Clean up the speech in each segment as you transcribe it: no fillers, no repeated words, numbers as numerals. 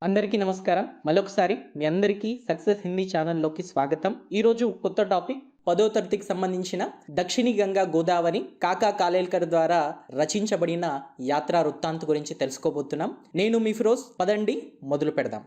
అందరికీ నమస్కారం. మళ్ళొకసారి మీ అందరికీ సక్సెస్ హిందీ ఛానల్‌లోకి స్వాగతం. ఈరోజు కొత్త టాపిక్ 10వ తరగతికి సంబంధించిన 'దక్షిణి గంగా గోదావరి' కాకా కాలేల్కర్ ద్వారా రచించబడిన యాత్రా వృత్తాంత్ గురించి తెలుసుకోబోతున్నాం. నేను మీ ఫిరోజ్. పదండి మొదలు పెడదాం.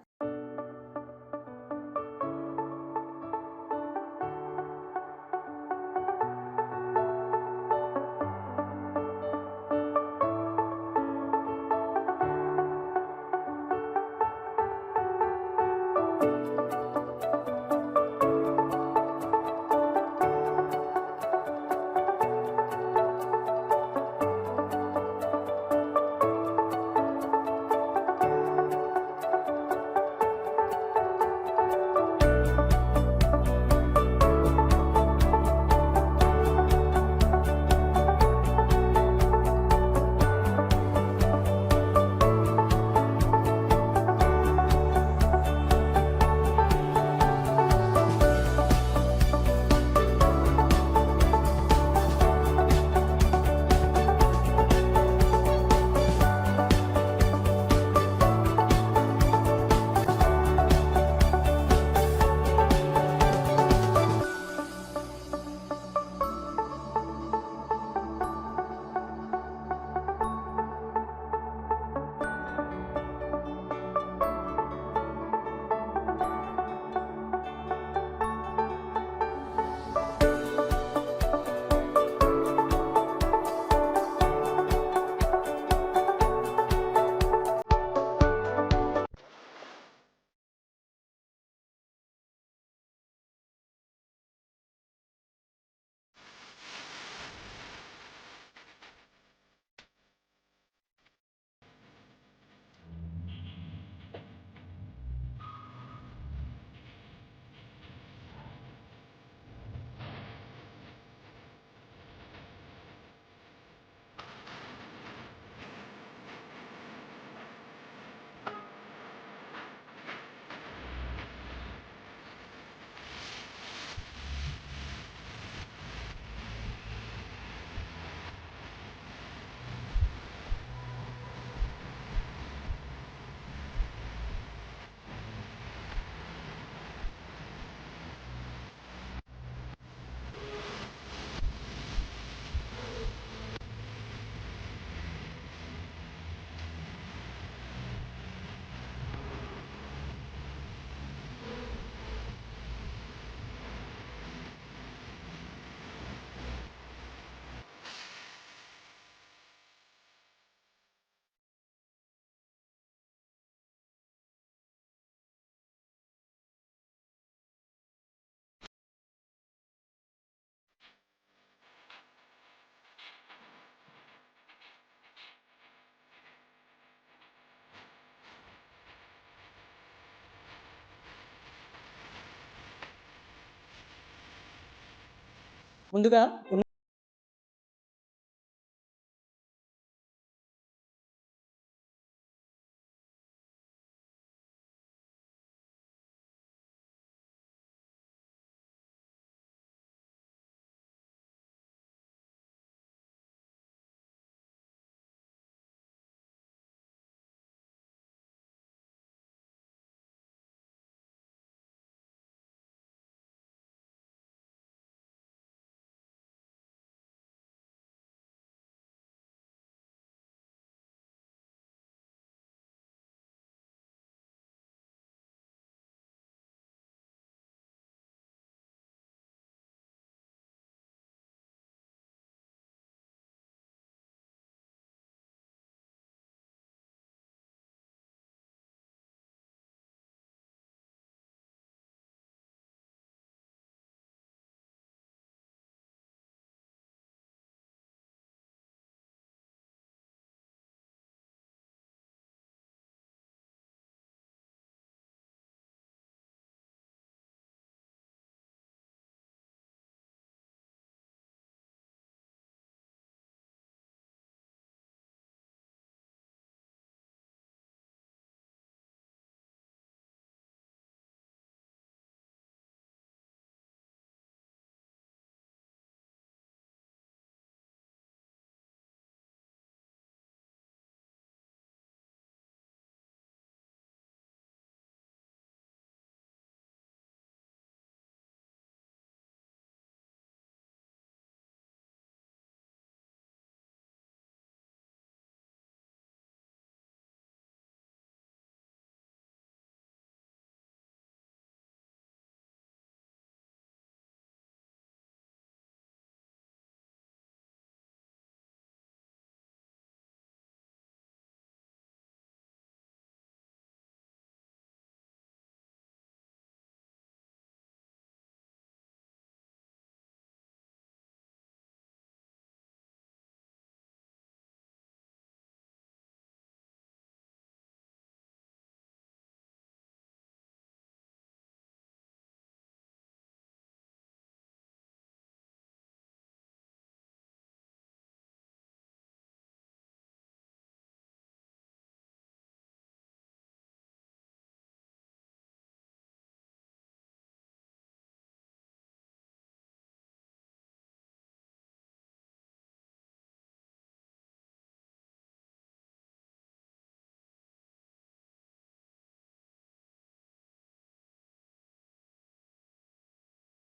ముందుగా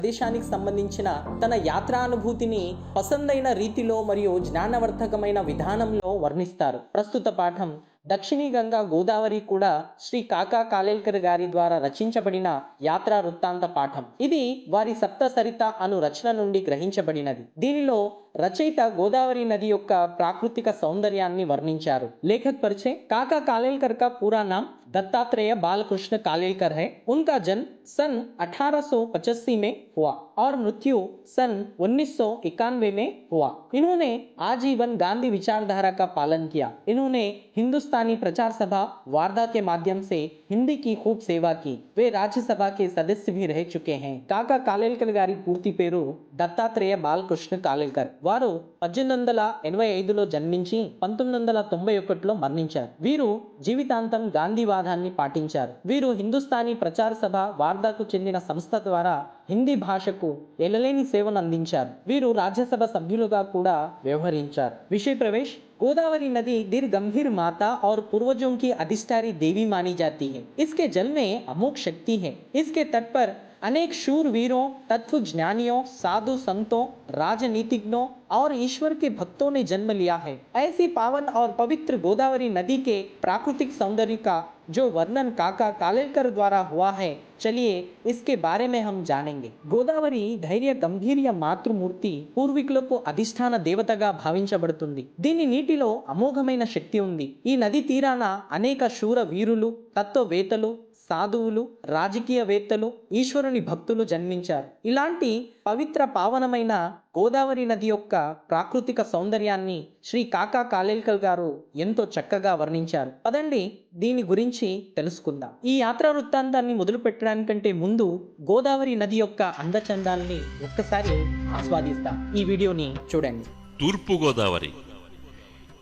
దేశానికి సంబంధించిన తన యాత్రానుభూతిని పసందైన రీతిలో మరియు జ్ఞానవర్ధకమైన విధానంలో వర్ణిస్తారు. ప్రస్తుత పాఠం దక్షిణీ గంగా గోదావరి కూడా శ్రీ కాకా కాలేల్కర్ గారి ద్వారా రచించబడిన యాత్రా వృత్తాంత పాఠం. ఇది వారి సప్తసరిత అను రచన నుండి గ్రహించబడినది. దీనిలో రచయిత గోదావరి నది యొక్క ప్రాకృతిక సౌందర్యాన్ని వర్ణించారు. లేఖक परिचय। काका कालेलकर का पूरा नाम दत्तात्रेय बालकृष्ण कालेलकर है। उनका जन्म सन 1885 में हुआ और मृत्यु सन 1991 में हुआ। इन्होंने आजीवन गांधी विचारधारा का पालन किया। इन्होंने हिंदुस्तानी प्रचार सभा वार्धा के माध्यम से हिंदी की खूब सेवा की। वे राज्यसभा के सदस्य भी रह चुके हैं। काका कालेलकर गारी पूर्ति पेरू दत्तात्रेయ బాలకృష్ణ కాలేల్కర్. వారు 1885లో జన్మించి 1991లో మరణించారు. వీరు జీవితాంతం గాంధీవాదాన్ని పాటించారు. వీరు హిందుస్థానీ ప్రచార సభ వార్ధాకు చెందిన సంస్థ ద్వారా హిందీ భాషకు ఎనలేని సేవను అందించారు. వీరు రాజ్యసభ సభ్యులుగా కూడా వ్యవహరించారు. विषय प्रवेश। गोदावरी नदी दीर्घ गंभीर माता और पूर्वजों की अधिष्ठात्री देवी मानी जाती है। इसके जल में अमोघ शक्ति है। इसके तट पर अनेक शूर वीरों, तत्व ज्ञानियों, साधु संतों, राजनीतिज्ञों और ईश्वर के भक्तों ने जन्म लिया है। ऐसी पावन और पवित्र गोदावरी नदी के प्राकृतिक सौंदर्य का जो वर्णन काका कालेलकर द्वारा हुआ है, चलिए इसके बारे में हम जानेंगे। గోదావరి ధైర్య గంభీర్య మాతృమూర్తి పూర్వీకులకు అధిష్టాన దేవతగా భావించబడుతుంది. దీని నీటిలో అమోఘమైన శక్తి ఉంది. ఈ నది తీరాన అనేక శూర వీరులు, తత్వవేత్తలు, సాధువులు, రాజకీయవేత్తలు, ఈశ్వరుని భక్తులు జన్మించారు. ఇలాంటి పవిత్ర పావనమైన గోదావరి నది యొక్క ప్రాకృతిక సౌందర్యాన్ని శ్రీ కాకా కాలేల్కర్ గారు ఎంతో చక్కగా వర్ణించారు. పదండి దీని గురించి తెలుసుకుందాం. ఈ యాత్రా వృత్తాంతాన్ని మొదలు పెట్టడానికంటే ముందు గోదావరి నది యొక్క అందచందాల్ని ఒక్కసారి ఆస్వాదిస్తాం. ఈ వీడియోని చూడండి. తూర్పు గోదావరి.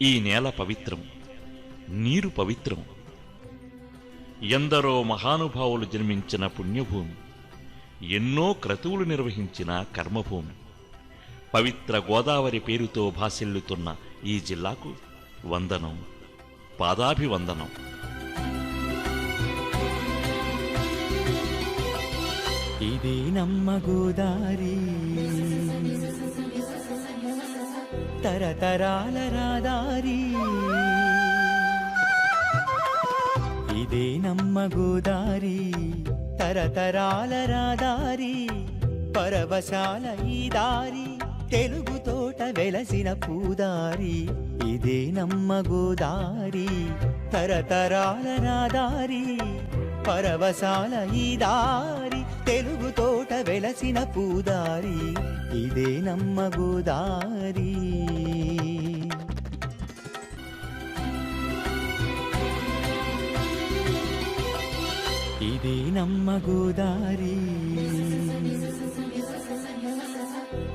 ఈ నేల పవిత్రం, నీరు పవిత్రం. ఎందరో మహానుభావులు జన్మించిన పుణ్యభూమి, ఎన్నో క్రతువులు నిర్వహించిన కర్మభూమి. పవిత్ర గోదావరి పేరుతో భాసిల్లుతున్న ఈ జిల్లాకు వందనం, పాదాభివందనం. ఇదే నమ్మ గోదారి, తరతరాల రాదారి. ఇదే నమ్మ గోదారి, తరతరాల రాదారి. పరవశాల ఈ దారి, తెలుగు తోట వెలసిన పూదారి. ఇదే నమ్మ గోదారి, తరతరాల రాదారి. పరవశాల ఈ దారి, తెలుగు తోట వెలసిన పూదారి. ఇదే నమ్మ గోదారి. ఇదే నమ్మ గోదారి,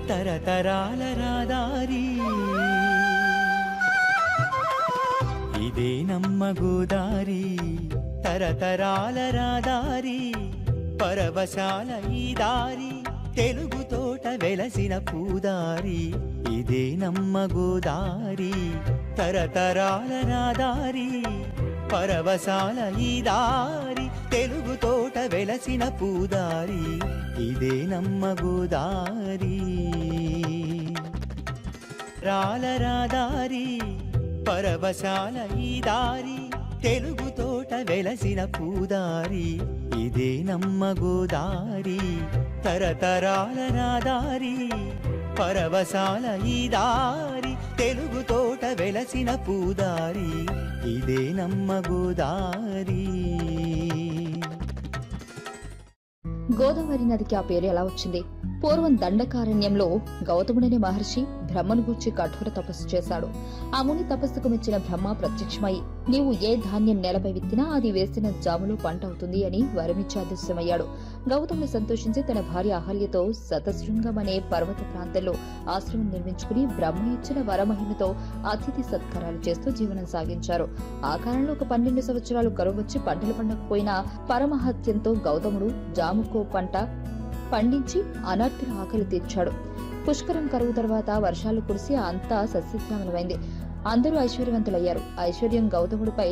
తరతరాల రాదారి. ఇదే నమ్మ గోదారి, తరతరాల రాదారి. పరవశాల ఈ దారి, తెలుగు తోట వెలసిన పూదారి. ఇదే నమ్మ గోదారి, తరతరాల రాదారి. పరవశాల ఈ దారి, తెలుగు తోట వెలసిన పూదారి. ఇదే నమ్మ గోదారి. రాల రాదారి, పరవశాల ఈ దారి, తెలుగు తోట వెలసిన పూదారి. ఇదే నమ్మ గోదారి, తరతరాల రాదారి. పరవశాల ఈ దారి, తెలుగు తోట వెలసిన పూదారి. ఇదే నమ్మ గోదారి. గోదావరి నదికి ఆ పేరు ఎలా వచ్చింది? పూర్వం దండకారణ్యంలో గౌతముడనే మహర్షి బ్రహ్మను గూర్చి కఠోర తపస్సు చేశాడు. ఆ ముని తపస్సుకు మెచ్చిన బ్రహ్మ ప్రత్యక్షమై, నీవు ఏ ధాన్యం నేలపై విత్తినా అది వేసిన జాములో పంట అవుతుంది అని వరమిచ్చి అదృశ్యమయ్యాడు. గౌతముడు సంతోషించి తన భార్య అహల్యతో శతశృంగం అనే పర్వత ప్రాంతంలో ఆశ్రమం నిర్మించుకుని బ్రహ్మ ఇచ్చిన వరమహిమతో అతిథి సత్కారాలు చేస్తూ జీవనం సాగించారు. ఆ కాలంలో ఒక 12 సంవత్సరాలు కరువు వచ్చి పంటలు పండకపోయినా పరమహత్యంతో గౌతముడు జాముకో పంట పండించి అనర్థుల ఆకలి తీర్చాడు. పుష్కరం కరువు తర్వాత వర్షాలు కురిసి అంతా సస్యశ్యామలమైంది. అందరూ ఐశ్వర్యవంతులయ్యారు. ఐశ్వర్యం గౌతముడిపై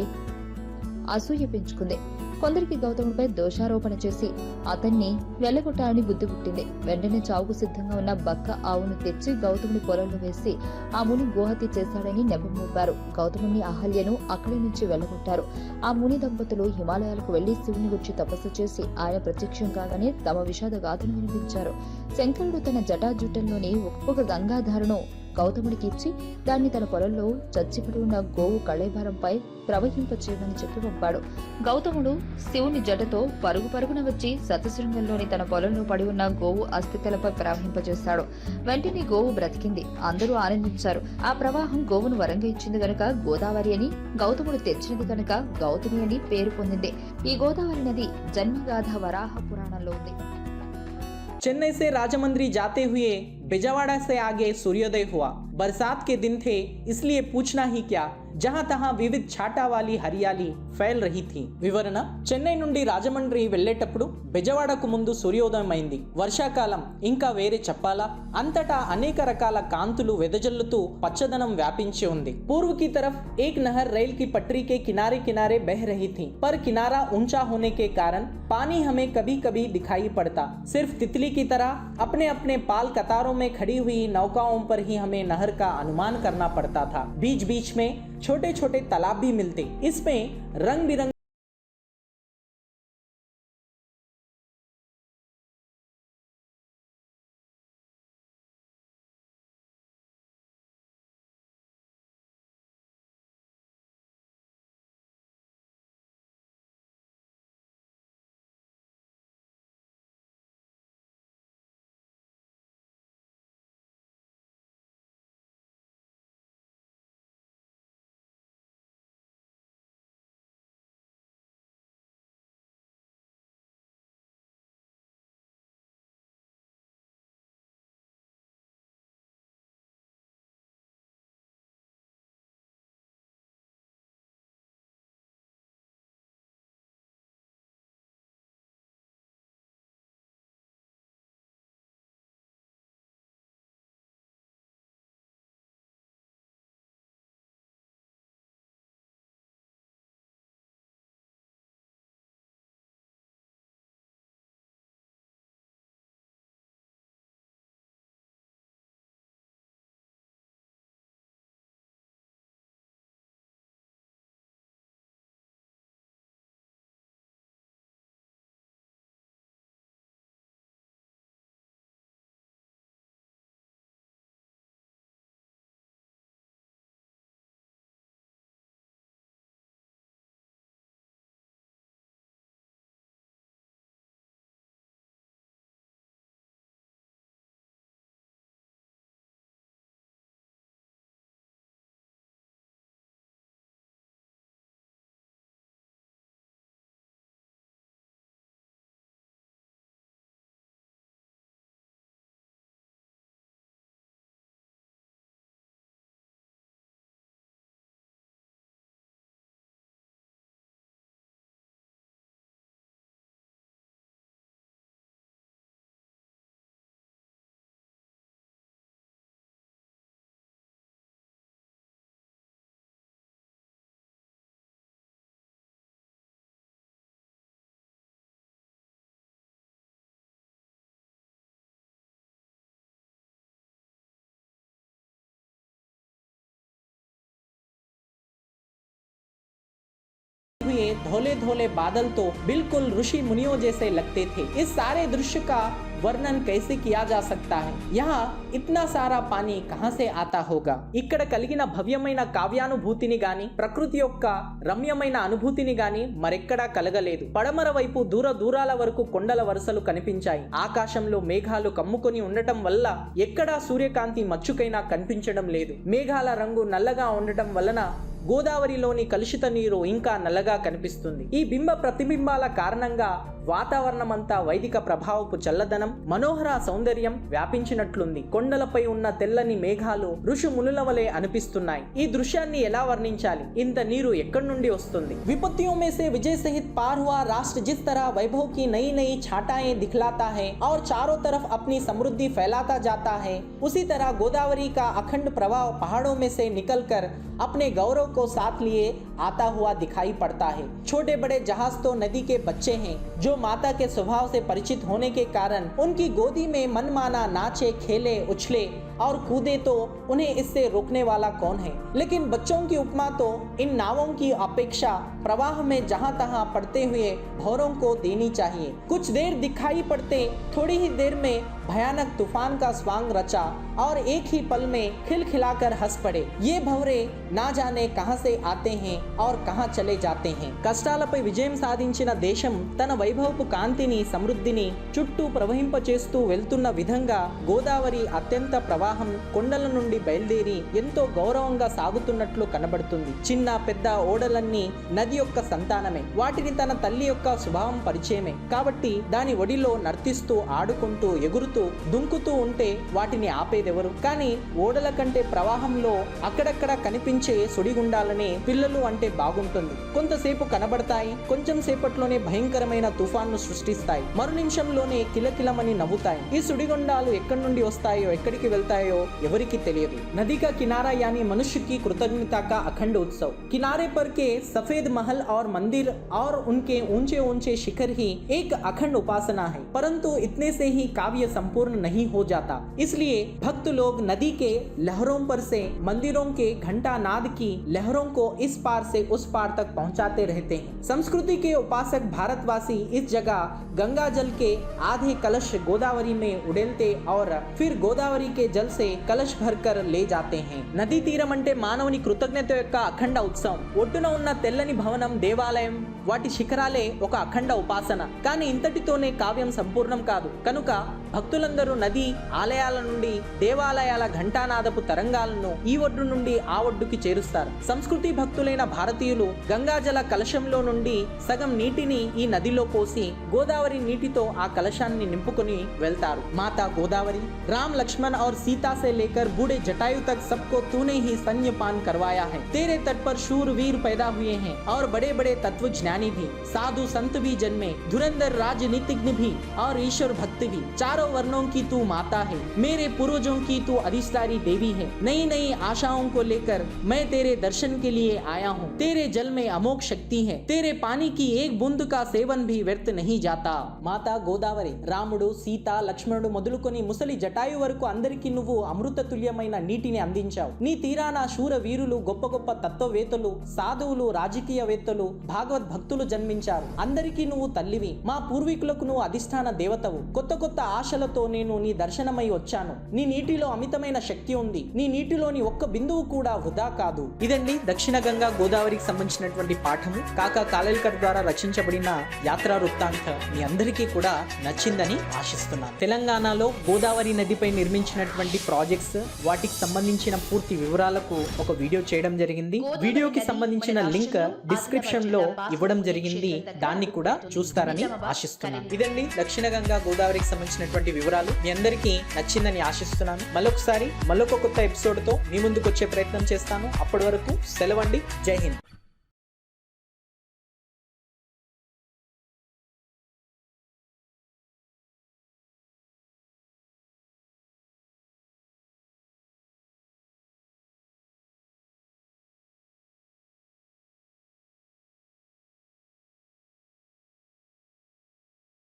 అసూయ పెంచుకుంది. కొందరికి గౌతముడిపై దోషారోపణ చేసి అతన్ని వెళ్లగొట్టాలని బుద్ధి పుట్టింది. వెంటనే చావుకు సిద్ధంగా ఉన్న బక్క ఆవును తెచ్చి గౌతముడి పొలంలో వేసి ఆ ముని గోహత్య చేశాడని నెపం మోపారు. గౌతముని అహల్యను అక్కడి నుంచి వెళ్లగొట్టారు. ఆ ముని దంపతులు హిమాలయాలకు వెళ్లి శివుని గురించి తపస్సు చేసి ఆయన ప్రత్యక్షం కాగానే తమ విషాద గాథను వినిపించారు. శంకరుడు తన జటాజుట్టంలోని ఒక గంగాధారను గౌతముడికి ఇచ్చి దాన్ని తన పొలంలో చచ్చిపడి ఉన్న గోవు కళేభారంపై ప్రవహింపచేయమని చెప్పి పంపాడు. గౌతముడు శివుని జటతో పరుగు పరుగున వచ్చి సతశృంగంలోని తన పొలంలో పడి ఉన్న గోవు అస్థికలపై ప్రవహింపజేశాడు. వెంటనే గోవు బ్రతికింది. అందరూ ఆనందించారు. ఆ ప్రవాహం గోవును వరంగా ఇచ్చింది గనుక గోదావరి అని, గౌతముడు తెచ్చినది కనుక గౌతమి అని పేరు పొందింది. ఈ గోదావరి నది జన్మగాథ వరాహ పురాణంలో ఉంది. चेन्नई से राजमंड्री जाते हुए बिजवाड़ा से आगे सूर्योदय हुआ। बरसात के दिन थे, इसलिए पूछना ही क्या, जहां तहां विविध छाटा वाली हरियाली फैल रही थी। వివరణ: చెన్నై నుండి రాజమండ్రి వెళ్లేటప్పుడు బెజవాడకు ముందు సూర్యోదయం అయింది. వర్షాకాలం, ఇంకా వేరే చెప్పాలా? అంతటా అనేక రకాల కాంతులు వెదజల్లుతూ పచ్చదనం వ్యాపించి ఉంది. పూర్व की तरफ एक नहर रेल की पटरी के किनारे किनारे बह रही थी, पर किनारा ऊंचा होने के कारण पानी हमें कभी कभी दिखाई पड़ता। सिर्फ तितली की तरह अपने अपने पाल कतारों में खड़ी हुई नौकाओं पर ही हमें नहर का अनुमान करना पड़ता था। बीच बीच में छोटे छोटे तालाब भी मिलते, इसमें रंग बिरंग हुए धोले धोले बादल तो बिल्कुल ऋषि मुनियों जैसे लगते थे। इस सारे दृश्य का वर्णन कैसे किया जा सकता है? यहाँ इतना सारा पानी कहाँ से आता होगा? ఇక్కడ కలిగిన భవ్యమైన కావ్యానుభూతిని గాని, ప్రకృతి యొక్క రమ్యమైన అనుభూతిని గాని మరెక్కడా కలగలేదు. పడమర వైపు దూర దూరాల వరకు కొండల వరుసలు కనిపించాయి. ఆకాశంలో మేఘాలు కమ్ముకొని ఉండటం వల్ల ఎక్కడా సూర్యకాంతి మచ్చుకైనా కనిపించడం లేదు. మేఘాల రంగు నల్లగా ఉండటం వలన గోదావరిలోని కలుషిత నీరు ఇంకా నల్లగా కనిపిస్తుంది. ఈ బింబ ప్రతిబింబాల కారణంగా వాతావరణమంతా వైదిక ప్రభావపు చల్లదనం, మనోహర సౌందర్యం వ్యాపించినట్లుంది. కొండలపై ఉన్న తెల్లని మేఘాలు ఋషి మునుల వలె అనిపిస్తున్నాయి. ఈ దృశ్యాన్ని ఎలా వర్ణించాలి? ఇంత నీరు ఎక్కడి నుండి వస్తుంది? विपत्तियों में से विजय सहित पार हुआ राष्ट्र जिस तरह वैभव की नई नई छाटाएं दिखलाता है और चारों तरफ अपनी समृद्धि फैलाता जाता है, उसी तरह गोदावरी का अखंड प्रवाह पहाड़ों में से निकलकर अपने गौरव को साथ लिए आता हुआ दिखाई पड़ता है। छोटे बड़े जहाज तो नदी के बच्चे हैं, जो माता के स्वभाव से परिचित होने के कारण उनकी गोदी में मनमाना नाचे, खेले, उछले और कूदे तो उन्हें इससे रोकने वाला कौन है। लेकिन बच्चों की उपमा तो इन नावों की अपेक्षा प्रवाह में जहां तहां पड़ते हुए भौरों को देनी चाहिए। कुछ देर दिखाई पड़ते थोड़ी ही देर में भयानक तूफान का स्वांग रचा और एक ही पल में खिलखिलाकर हंस पड़े। ये भौरे ना जाने कहां से आते हैं और कहां चले जाते हैं। కష్టాలపై విజయం సాధించిన దేశం తన వైభవపు కాంతిని, సమృద్ధిని చుట్టూ ప్రవహింపచేస్తూ వెళ్తున్న విధంగా గోదావరి అత్యంత ప్రవాహం కొండల నుండి బయలుదేరి ఎంతో గౌరవంగా సాగుతున్నట్లు కనబడుతుంది. చిన్న పెద్ద ఓడలన్నీ నది యొక్క సంతానమే. వాటిని తన తల్లి యొక్క స్వభావం పరిచయమే. కాబట్టి దాని ఒడిలో నర్తిస్తూ, ఆడుకుంటూ, ఎగురుతూ, దుంకుతూ ఉంటే వాటిని ఆపేదెవరు? కానీ ఓడల కంటే ప్రవాహంలో అక్కడక్కడ కనిపించే సుడిగుండాలనే పిల్లలు అంటే బాగుంటుంది. కొంతసేపు కనబడతాయి, కొంచెం సేపట్లోనే భయంకరమైన తుఫాన్ను సృష్టిస్తాయి, మరు నిమిషంలోనే కిలకిలమని నవ్వుతాయి. ఈ సుడిగుండాలు ఎక్కడి నుండి వస్తాయో, ఎక్కడికి వెళ్తాయో ఎవరికి తెలియదు. नदी का किनारा यानी मनुष्य की कृतज्ञता का अखंड उत्सव। किनारे पर के सफेद महल और मंदिर और उनके ऊंचे ऊंचे शिखर ही एक अखंड उपासना है। परंतु इतने से ही काव्य संपूर्ण नहीं हो जाता। इसलिए भक्त लोग नदी के लहरों पर से मंदिरों के घंटा नाद की लहरों को इस पार से उस पार तक पहुंचाते रहते हैं। संस्कृति के उपासक भारतवासी इस जगह गंगा जल के आधे कलश गोदावरी में उड़ेलते और फिर गोदावरी के जल से कलश भर कर ले जाते हैं। నదీ తీరం అంటే మానవుని కృతజ్ఞత యొక్క అఖండ ఉత్సవం. ఒడ్డున ఉన్న తెల్లని భవనం, దేవాలయం, వాటి శిఖరాలే ఒక అఖండ ఉపాసన. కానీ ఇంతటితోనే కావ్యం సంపూర్ణం కాదు. కనుక భక్తులందరూ నది ఆలయాల నుండి దేవాలయాల ఘంటానాదపు తరంగాలను ఈ ఒడ్డు నుండి ఆ ఒడ్డుకి చేరుస్తారు. సంస్కృతి భక్తులైన భారతీయులు గంగాజల కలశంలో నుండి సగం నీటిని ఈ నదిలో పోసి గోదావరి నీటితో ఆ కలశాన్ని నింపుకొని వెళ్తారు. మాతా గోదావరి, राम लक्ष्मण और सीता से लेकर बूढ़े जटायु तक सबको तूने ही स्तन्यपान करवाया है। तेरे तट पर शूरवीर पैदा हुए हैं और बड़े बड़े तत्व ज्ञानी भी, साधु संत भी जन्मे, धुरंधर राजनीतिज्ञ भी और ईश्वर भक्त भी। चारों वर्णों की तू माता है, मेरे पूर्वजों की तू अधिष्ठात्री देवी है। नई नई आशाओं को लेकर मैं तेरे दर्शन के लिए आया हूँ। तेरे जल में अमोघ शक्ति है, तेरे पानी की एक बूंद का सेवन भी व्यर्थ नहीं जाता। మాతా గోదావరి, రాముడు, సీత, లక్ష్మణుడు మొదలుకొని ముసలి జటాయు వరకు అందరికీ నువ్వు అమృత తుల్యమైన నీటిని అందించావు. నీ తీరాన శూర వీరులు, గొప్ప గొప్ప తత్వవేత్తలు, సాధువులు, రాజకీయవేత్తలు, భాగవత్ భక్తులు జన్మించారు. అందరికీ నువ్వు తల్లివి. మా పూర్వీకులకు నువ్వు అధిష్టాన దేవతవు. కొత్త కొత్త ఆశలతో నేను నీ దర్శనమై వచ్చాను. నీ నీటిలో అమితమైన శక్తి ఉంది. నీ నీటిలోని ఒక్క బిందువు కూడా వృధా కాదు. ఇదండి దక్షిణ గంగా గోదావరికి సంబంధించినటువంటి పాఠము. కాకా కాలేల్కర్ ద్వారా రచించబడిన యాత్రా వృత్తాంత మీ అందరికీ కూడా నచ్చిందని ఆశిస్తున్నాను. తెలంగాణలో గోదావరి నదిపై నిర్మించినటువంటి ప్రాజెక్ట్స్, వాటికి సంబంధించిన పూర్తి వివరాలకు ఒక వీడియో చేయడం జరిగింది. వీడియోకి సంబంధించిన లింక్ డిస్క్రిప్షన్ లో ఇవ్వడం జరిగింది. దాన్ని కూడా చూస్తారని ఆశిస్తున్నాను. ఇదండి దక్షిణ గంగా గోదావరికి సంబంధించినటువంటి వివరాలు. మీ అందరికీ నచ్చిందని ఆశిస్తున్నాను. మరొక కొత్త ఎపిసోడ్ తో మీ ముందుకు వచ్చే ప్రయత్నం చేస్తాను. అప్పటి వరకు సెలవండి. జై హింద్.